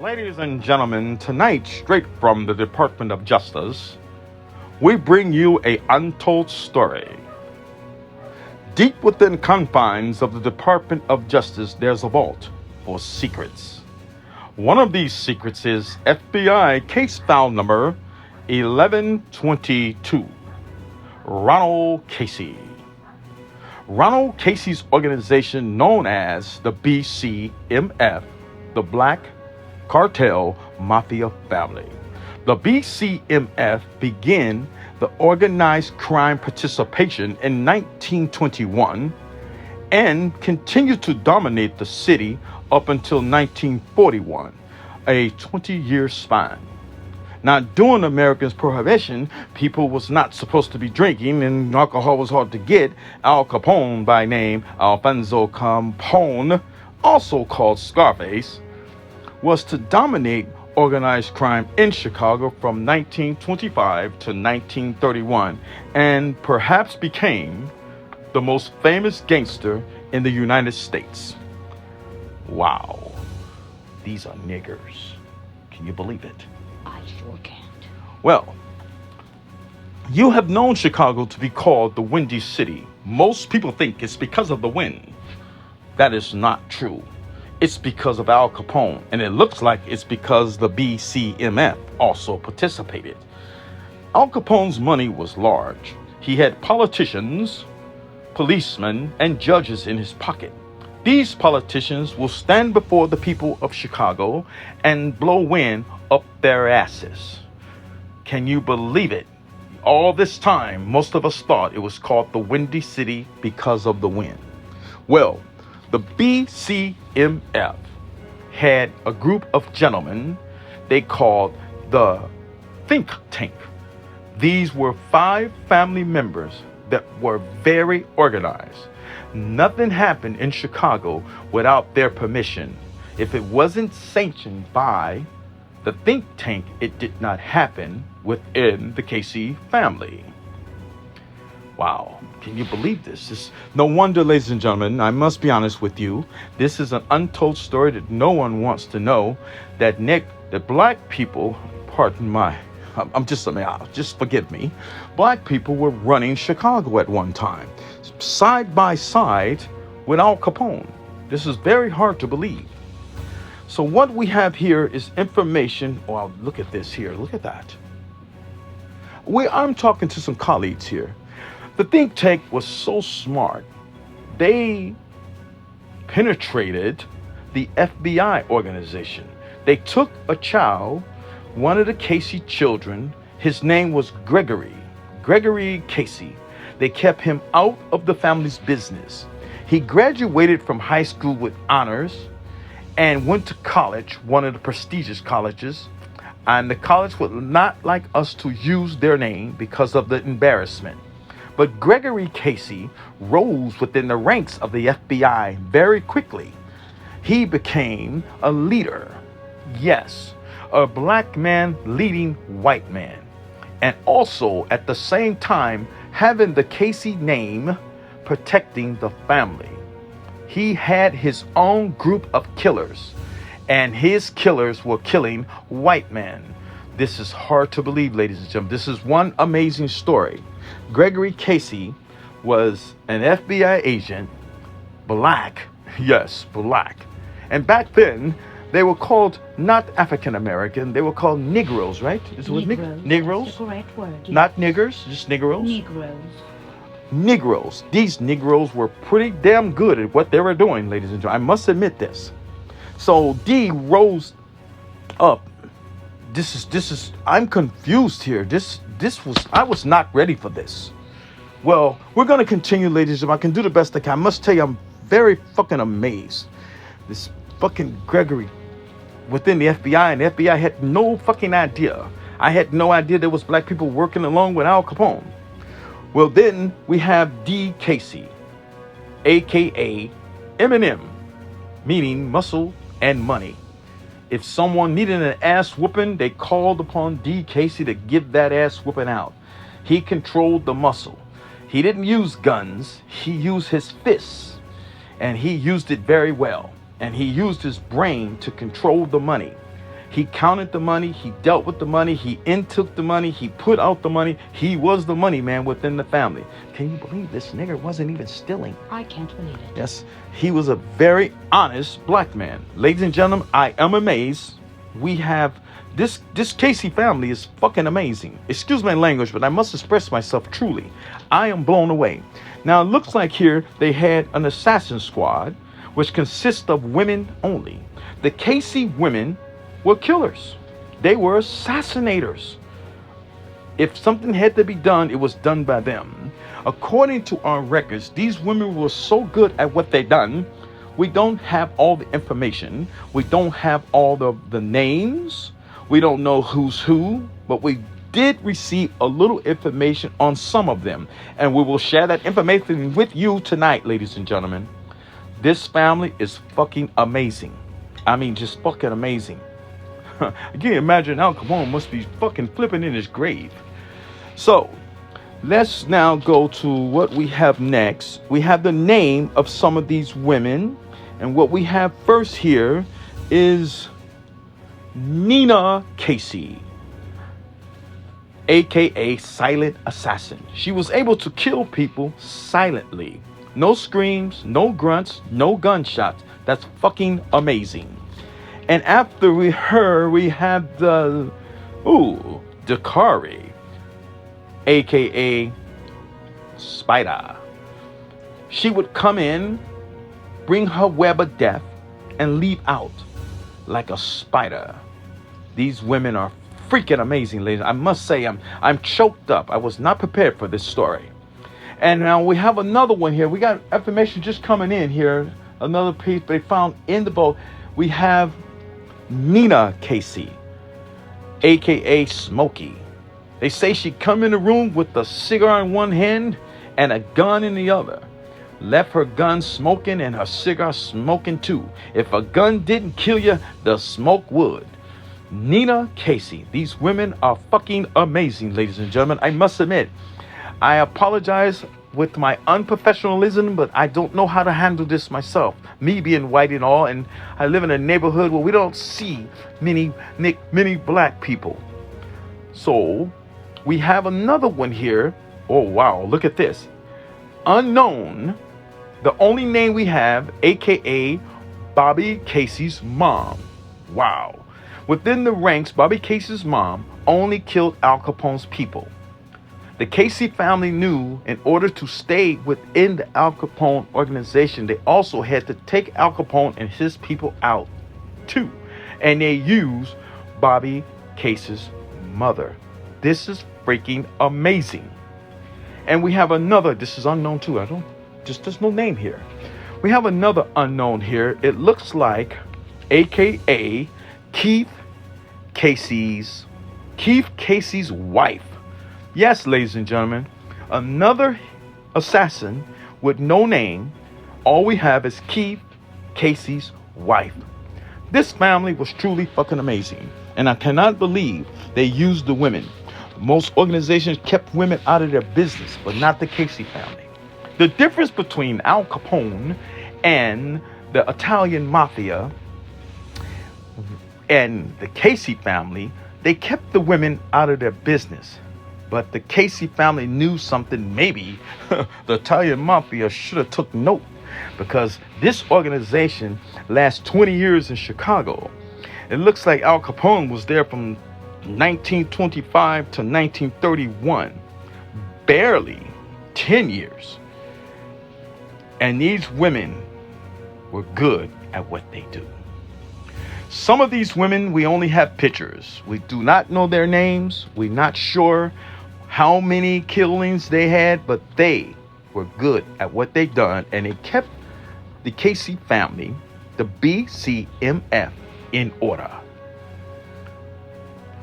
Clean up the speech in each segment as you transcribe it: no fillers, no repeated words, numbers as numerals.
Ladies and gentlemen, tonight, straight from the Department of Justice, we bring you a untold story. Deep within confines of the Department of Justice, there's a vault for secrets. One of these secrets is FBI case file number 1122. Ronald Casey. Ronald Casey's organization, known as the BCMF, the Black Cartel Mafia family. The BCMF began the organized crime participation in 1921 and continued to dominate the city up until 1941, a 20-year span. Now, during America's prohibition, people was not supposed to be drinking and alcohol was hard to get. Al Capone, by name Alfonso Capone, also called Scarface, was to dominate organized crime in Chicago from 1925 to 1931 and perhaps became the most famous gangster in the United States. Wow, these are niggers. Can you believe it? I sure can't. Well, you have known Chicago to be called the Windy City. Most people think it's because of the wind. That is not true. It's because of Al Capone, and it looks like it's because the BCMF also participated. Al Capone's money was large. He had politicians, policemen, and judges in his pocket. These politicians will stand before the people of Chicago and blow wind up their asses. Can you believe it? All this time, most of us thought it was called the Windy City because of the wind. Well, the BCMF had a group of gentlemen they called the Think Tank. These were 5 family members that were very organized. Nothing happened in Chicago without their permission. If it wasn't sanctioned by the think tank, it did not happen within the Casey family. Wow, can you believe this? No wonder, ladies and gentlemen, I must be honest with you. This is an untold story that no one wants to know. That black people, just forgive me. Black people were running Chicago at one time, side by side with Al Capone. This is very hard to believe. So what we have here is information. Well, look at this here. Look at that. I'm talking to some colleagues here. The think tank was so smart. They penetrated the FBI organization. They took a child, one of the Casey children. His name was Gregory Casey. They kept him out of the family's business. He graduated from high school with honors and went to college, one of the prestigious colleges. And the college would not like us to use their name because of the embarrassment. But Gregory Casey rose within the ranks of the FBI very quickly. He became a leader. Yes, a black man leading white man. And also at the same time having the Casey name protecting the family. He had his own group of killers, and his killers were killing white men. This is hard to believe, ladies and gentlemen. This is one amazing story. Gregory Casey was an FBI agent, black, yes, black. And back then, they were called not African American, they were called Negroes, right? Negroes. That's the correct word. Yes. Not niggers, just Negroes? Negroes. These Negroes were pretty damn good at what they were doing, ladies and gentlemen. I must admit this. So D rose up. I'm confused here. I was not ready for this. Well, we're going to continue, ladies and gentlemen. I can do the best I can. I must tell you, I'm very fucking amazed. This fucking Gregory within the FBI, and the FBI had no fucking idea. I had no idea there was black people working along with Al Capone. Well, then we have D. Casey, aka Eminem, meaning muscle and money. If someone needed an ass whooping, they called upon D. Casey to give that ass whooping out. He controlled the muscle. He didn't use guns. He used his fists, and he used it very well. And he used his brain to control the money. He counted the money. He dealt with the money. He intook the money. He put out the money. He was the money man within the family. Can you believe this nigger wasn't even stealing? I can't believe it. Yes, he was a very honest black man. Ladies and gentlemen, I am amazed. We have this Casey family is fucking amazing. Excuse my language, but I must express myself truly. I am blown away. Now, it looks like here they had an assassin squad, which consists of women only. The Casey women were killers. They were assassinators. If something had to be done, it was done by them. According to our records, these women were so good at what they done. We don't have all the information. We don't have all the names. We don't know who's who, but we did receive a little information on some of them. And we will share that information with you tonight, ladies and gentlemen. This family is fucking amazing. I mean, just fucking amazing. I can't imagine Al Capone must be fucking flipping in his grave. So, let's now go to what we have next. We have the name of some of these women. And what we have first here is Nina Casey, aka Silent Assassin. She was able to kill people silently. No screams, no grunts, no gunshots. That's fucking amazing. And after we have the Dakari, aka Spider. She would come in, bring her web of death, and leave out like a spider. These women are freaking amazing, ladies. I must say, I'm choked up. I was not prepared for this story. And now we have another one here. We got information just coming in here. Another piece they found in the boat. We have Nina Casey, aka Smokey. They say she come in the room with a cigar in one hand and a gun in the other. Left her gun smoking and her cigar smoking too. If a gun didn't kill you, the smoke would. Nina Casey. These women are fucking amazing, ladies and gentlemen. I must admit, I apologize with my unprofessionalism, but I don't know how to handle this myself. Me being white and all, and I live in a neighborhood where we don't see many black people. So, we have another one here. Oh, wow, look at this. Unknown, the only name we have, aka Bobby Casey's mom. Wow. Within the ranks, Bobby Casey's mom only killed Al Capone's people. The Casey family knew in order to stay within the Al Capone organization, they also had to take Al Capone and his people out too. And they used Bobby Casey's mother. This is freaking amazing. And we have another, this is unknown too. There's no name here. We have another unknown here. It looks like aka Keith Casey's wife. Yes, ladies and gentlemen, another assassin with no name. All we have is Keith Casey's wife. This family was truly fucking amazing. And I cannot believe they used the women. Most organizations kept women out of their business, but not the Casey family. The difference between Al Capone and the Italian Mafia and the Casey family, they kept the women out of their business. But the Casey family knew something. Maybe the Italian Mafia should have took note, because this organization lasts 20 years in Chicago. It looks like Al Capone was there from 1925 to 1931. Barely 10 years. And these women were good at what they do. Some of these women, we only have pictures. We do not know their names. We're not sure how many killings they had, but they were good at what they done, and they kept the Casey family, the BCMF, in order.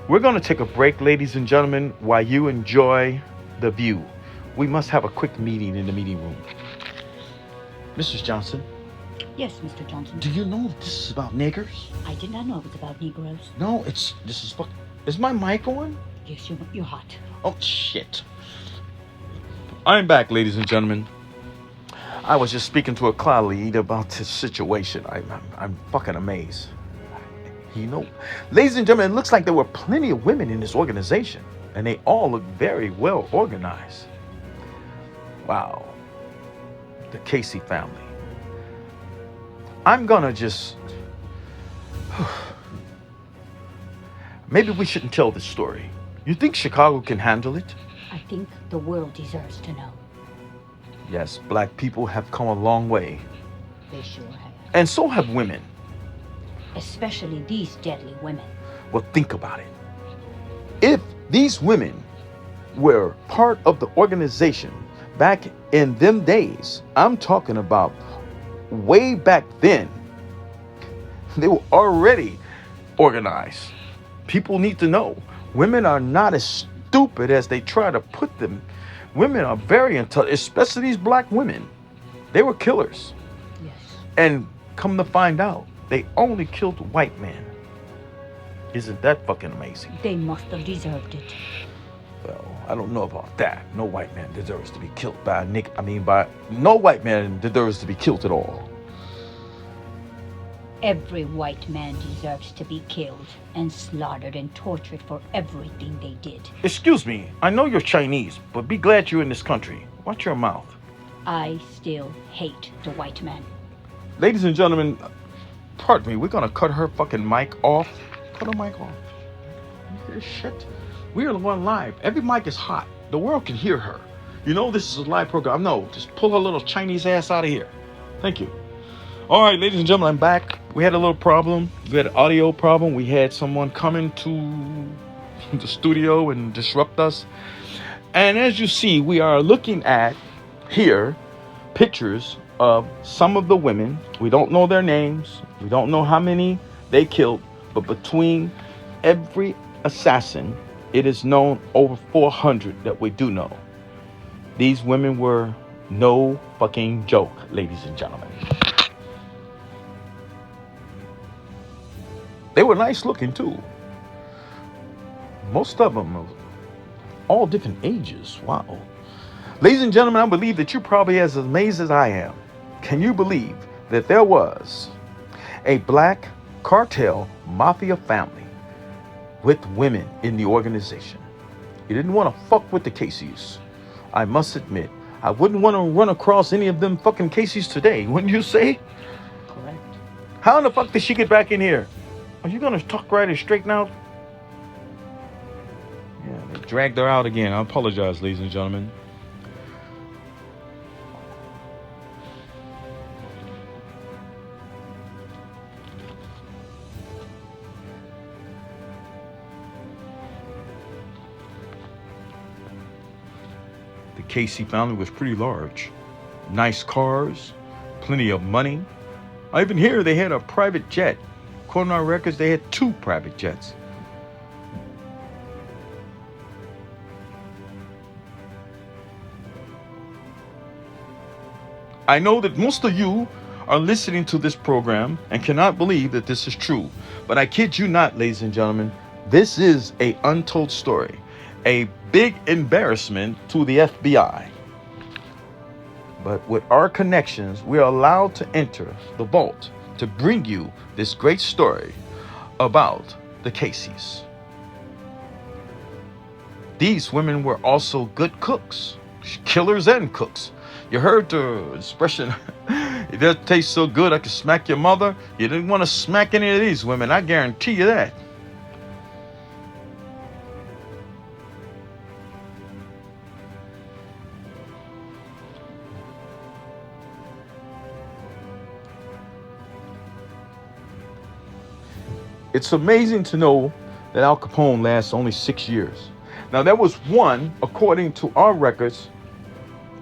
We're going to take a break, ladies and gentlemen, while you enjoy the view. We must have a quick meeting in the meeting room. Mrs. Johnson. Yes, Mr. Johnson. Do you know this is about niggers? I did not know it was about Negroes. No, is my mic on? Yes, you're hot. Oh, shit. I'm back, ladies and gentlemen. I was just speaking to a colleague about this situation. I'm fucking amazed. You know, ladies and gentlemen, it looks like there were plenty of women in this organization, and they all look very well organized. Wow. The Casey family. I'm gonna just... Maybe we shouldn't tell this story. You think Chicago can handle it? I think the world deserves to know. Yes, black people have come a long way. They sure have. And so have women. Especially these deadly women. Well, think about it. If these women were part of the organization back in them days, I'm talking about way back then, they were already organized. People need to know women are not as stupid as they try to put them. Women are very intelligent, especially these black women. They were killers. Yes. And come to find out, they only killed white men. Isn't that fucking amazing? They must have deserved it. Well, I don't know about that. No white man deserves to be killed by no white man deserves to be killed at all. Every white man deserves to be killed and slaughtered and tortured for everything they did. Excuse me, I know you're Chinese, but be glad you're in this country. Watch your mouth. I still hate the white man. Ladies and gentlemen, pardon me, we're gonna cut her fucking mic off. Cut her mic off. You hear shit? We are the one live. Every mic is hot. The world can hear her. You know this is a live program. No, just pull her little Chinese ass out of here. Thank you. All right, ladies and gentlemen, I'm back. We had a little problem. We had an audio problem. We had someone come into the studio and disrupt us. And as you see, we are looking at here pictures of some of the women. We don't know their names. We don't know how many they killed. But between every assassin, it is known over 400 that we do know. These women were no fucking joke, ladies and gentlemen. They were nice looking too. Most of them are all different ages. Wow. Ladies and gentlemen, I believe that you're probably as amazed as I am. Can you believe that there was a black cartel mafia family with women in the organization? You didn't want to fuck with the Caseys. I must admit, I wouldn't want to run across any of them fucking Caseys today, wouldn't you say? Correct. How in the fuck did she get back in here? Are you gonna talk right and straighten out? Yeah, they dragged her out again. I apologize, ladies and gentlemen. The Casey family was pretty large. Nice cars, plenty of money. I even hear they had a private jet. According to our records, they had 2 private jets. I know that most of you are listening to this program and cannot believe that this is true. But I kid you not, ladies and gentlemen, this is an untold story. A big embarrassment to the FBI. But with our connections, we are allowed to enter the vault to bring you this great story about the Caseys. These women were also good cooks, killers and cooks. You heard the expression, it doesn't taste so good I can smack your mother. You didn't want to smack any of these women, I guarantee you that. It's amazing to know that Al Capone lasts only 6 years. Now, there was one, according to our records,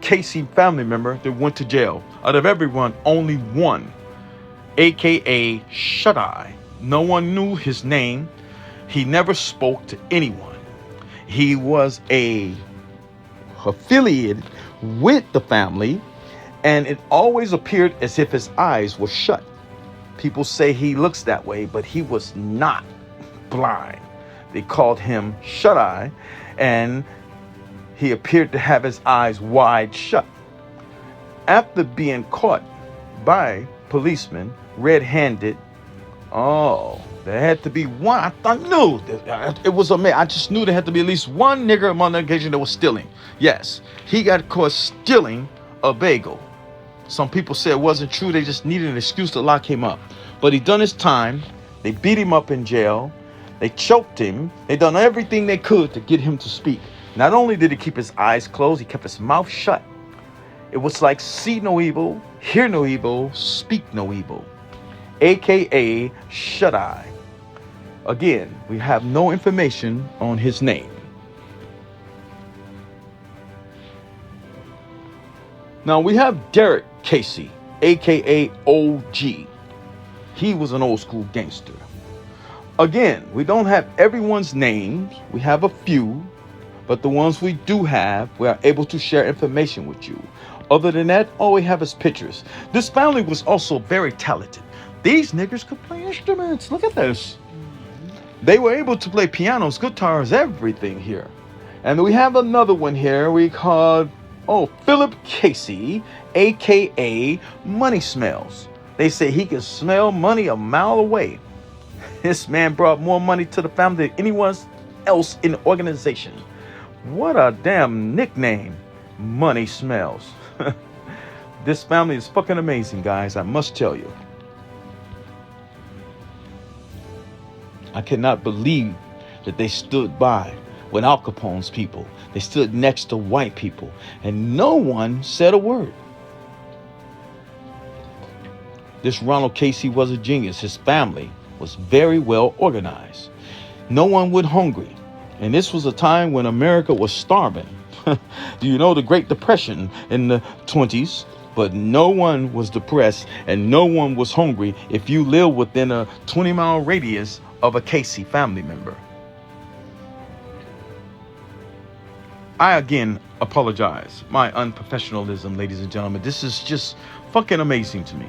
Casey family member that went to jail. Out of everyone, only one, aka Shut Eye. No one knew his name. He never spoke to anyone. He was affiliated with the family, and it always appeared as if his eyes were shut. People say he looks that way, but he was not blind. They called him Shut Eye, and he appeared to have his eyes wide shut. After being caught by policemen red-handed, There had to be one. I knew it was a man. I just knew there had to be at least one nigger among the occasion that was stealing. Yes, he got caught stealing a bagel. Some people said it wasn't true. They just needed an excuse to lock him up. But he done his time. They beat him up in jail. They choked him. They done everything they could to get him to speak. Not only did he keep his eyes closed, he kept his mouth shut. It was like see no evil, hear no evil, speak no evil. AKA shut eye. Again, we have no information on his name. Now we have Derek Casey, aka OG. He was an old school gangster. Again, we don't have everyone's names. We have a few, but the ones we do have, we are able to share information with you. Other than that, all we have is pictures. This family was also very talented. These niggers could play instruments. Look at this. They were able to play pianos, guitars, everything here. And we have another one here we called, Philip Casey, aka Money Smells. They say he can smell money a mile away. This man brought more money to the family than anyone else in the organization. What a damn nickname, Money Smells. This family is fucking amazing, guys, I must tell you. I cannot believe that they stood by with Al Capone's people. They stood next to white people, and no one said a word. This Ronald Casey was a genius. His family was very well organized. No one went hungry. And this was a time when America was starving. Do you know the Great Depression in the 20s? But no one was depressed and no one was hungry if you lived within a 20-mile radius of a Casey family member. I again apologize. My unprofessionalism, ladies and gentlemen. This is just fucking amazing to me.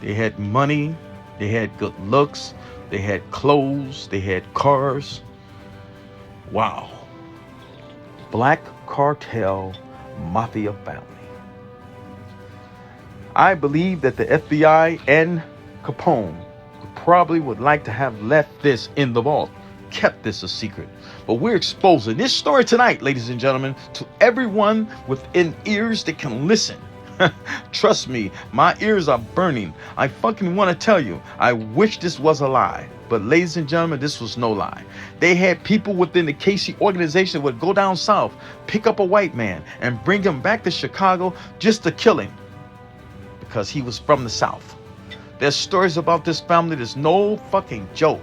They had money, they had good looks, they had clothes, they had cars. Wow. Black Cartel Mafia family. I believe that the FBI and Capone probably would like to have left this in the vault, kept this a secret. But we're exposing this story tonight, ladies and gentlemen, to everyone within ears that can listen. Trust me, my ears are burning. I fucking want to tell you, I wish this was a lie. But ladies and gentlemen, this was no lie. They had people within the Casey organization that would go down south, pick up a white man, and bring him back to Chicago just to kill him. Because he was from the south. There's stories about this family that's no fucking joke.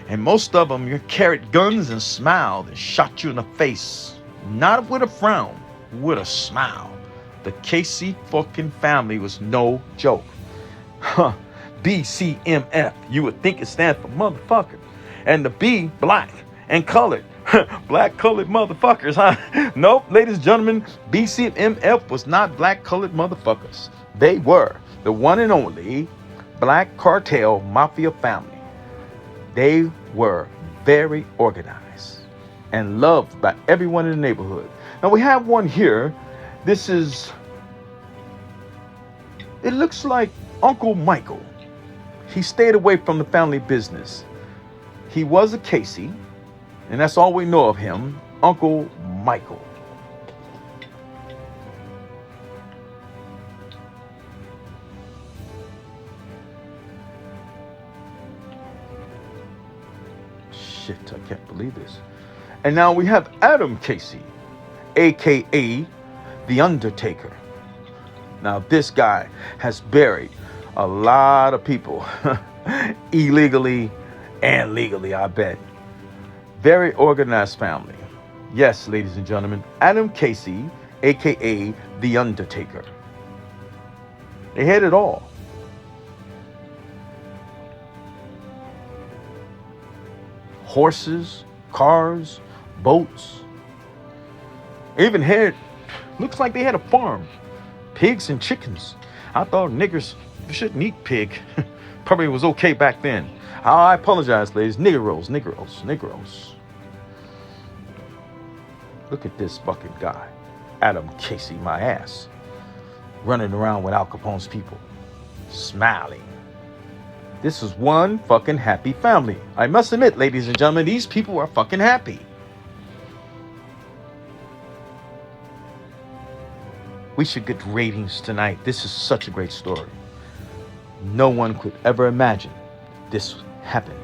And most of them, you carried guns and smiled and shot you in the face. Not with a frown, with a smile. The Casey fucking family was no joke. Huh. BCMF. You would think it stands for motherfucker. And the B, black and colored. Black colored motherfuckers, huh? Nope, ladies and gentlemen, BCMF was not black colored motherfuckers. They were the one and only Black Cartel Mafia family. They were very organized and loved by everyone in the neighborhood. Now we have one here. This is, it looks like Uncle Michael. He stayed away from the family business. He was a Casey, and that's all we know of him, Uncle Michael. Shit, I can't believe this. And now we have Adam Casey, aka The Undertaker. Now this guy has buried a lot of people illegally and legally, I bet. Very organized family. Yes, ladies and gentlemen, Adam Casey, aka The Undertaker. They had it all. Horses, cars, boats. Even had, looks like they had a farm. Pigs and chickens. I thought niggers shouldn't eat pig. Probably was okay back then. I apologize, ladies. Negroes. Look at this fucking guy. Adam Casey, my ass. Running around with Al Capone's people. smiling. This is one fucking happy family. I must admit, ladies and gentlemen, these people are fucking happy. We should get ratings tonight. This is such a great story. No one could ever imagine this happened.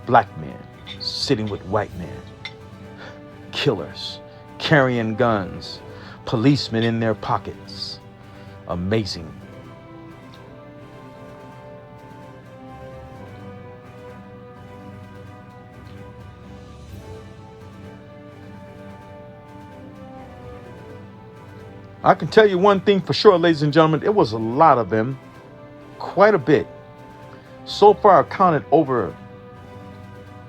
Black men sitting with white men. Killers carrying guns. Policemen in their pockets. Amazing. I can tell you one thing for sure, ladies and gentlemen. It was a lot of them. Quite a bit. So far, I counted over.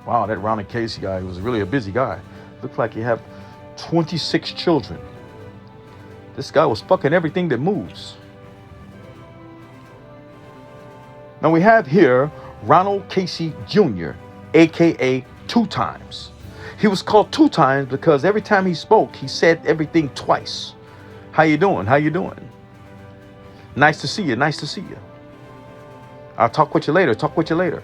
Wow, that Ronald Casey guy was really a busy guy. Looked like he had 26 children. This guy was fucking everything that moves. Now we have here Ronald Casey Jr., a.k.a. 2 Times. He was called 2 Times because every time he spoke, he said everything twice. How you doing? How you doing? Nice to see you. Nice to see you. I'll talk with you later. Talk with you later.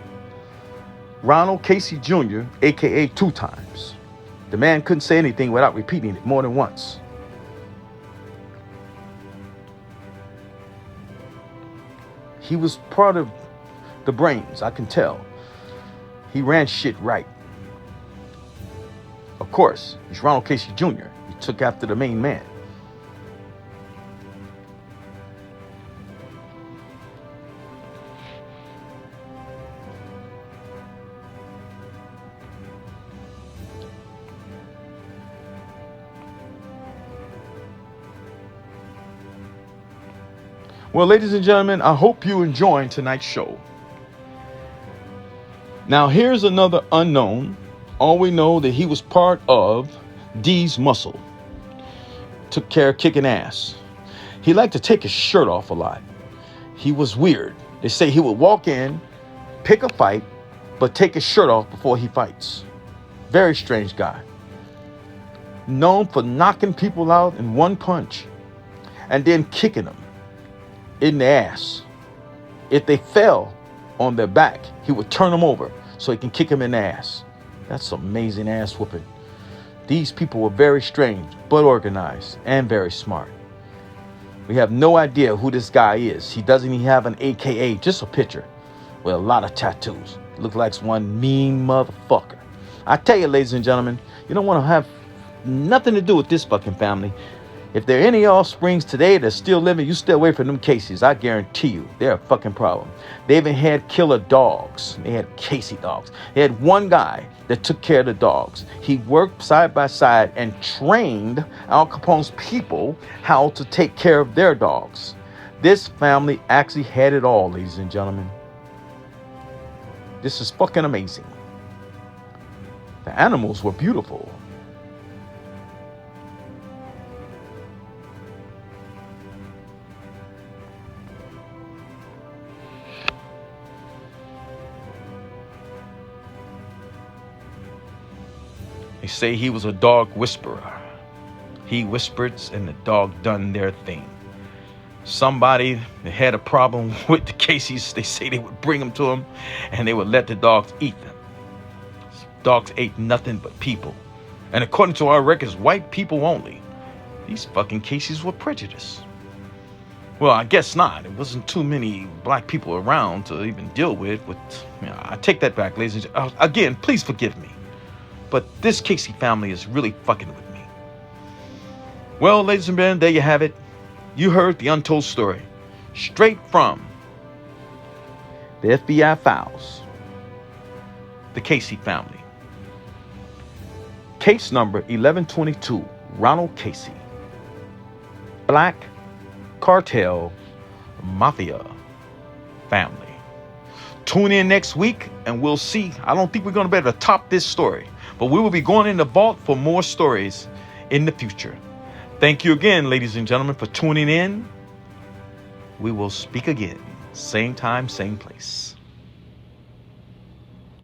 Ronald Casey Jr., a.k.a. 2 Times. The man couldn't say anything without repeating it more than once. He was part of the brains, I can tell. He ran shit right. Of course, he's Ronald Casey Jr. He took after the main man. Well, ladies and gentlemen, I hope you enjoyed tonight's show. Now, here's another unknown. All we know that he was part of D's Muscle. Took care of kicking ass. He liked to take his shirt off a lot. He was weird. They say he would walk in, pick a fight, but take his shirt off before he fights. Very strange guy. Known for knocking people out in one punch and then kicking them in the ass. If they fell on their back, he would turn them over so he can kick them in the ass. That's amazing ass whooping. These people were very strange, but organized and very smart. We have no idea who this guy is. He doesn't even have an AKA, just a picture with a lot of tattoos. Look like one mean motherfucker. I tell you, ladies and gentlemen, you don't want to have nothing to do with this fucking family. If there are any offsprings today that's still living, you stay away from them Caseys. I guarantee you, they're a fucking problem. They even had killer dogs. They had Casey dogs. They had one guy that took care of the dogs. He worked side by side and trained Al Capone's people how to take care of their dogs. This family actually had it all, ladies and gentlemen. This is fucking amazing. The animals were beautiful. They say he was a dog whisperer. He whispered and the dog done their thing. Somebody that had a problem with the Caseys, they say they would bring them to him and they would let the dogs eat them. Dogs ate nothing but people. And according to our records, white people only. These fucking Caseys were prejudiced. Well, I guess not. There wasn't too many black people around to even deal with. I take that back, ladies and gentlemen. Again, please forgive me. But this Casey family is really fucking with me. Well, ladies and gentlemen, there you have it. You heard the untold story. Straight from the FBI files. The Casey family. Case number 1122. Ronald Casey. Black Cartel Mafia family. Tune in next week and we'll see. I don't think we're going to be able to top this story. But we will be going in the vault for more stories in the future. Thank you again, ladies and gentlemen, for tuning in. We will speak again. Same time, same place.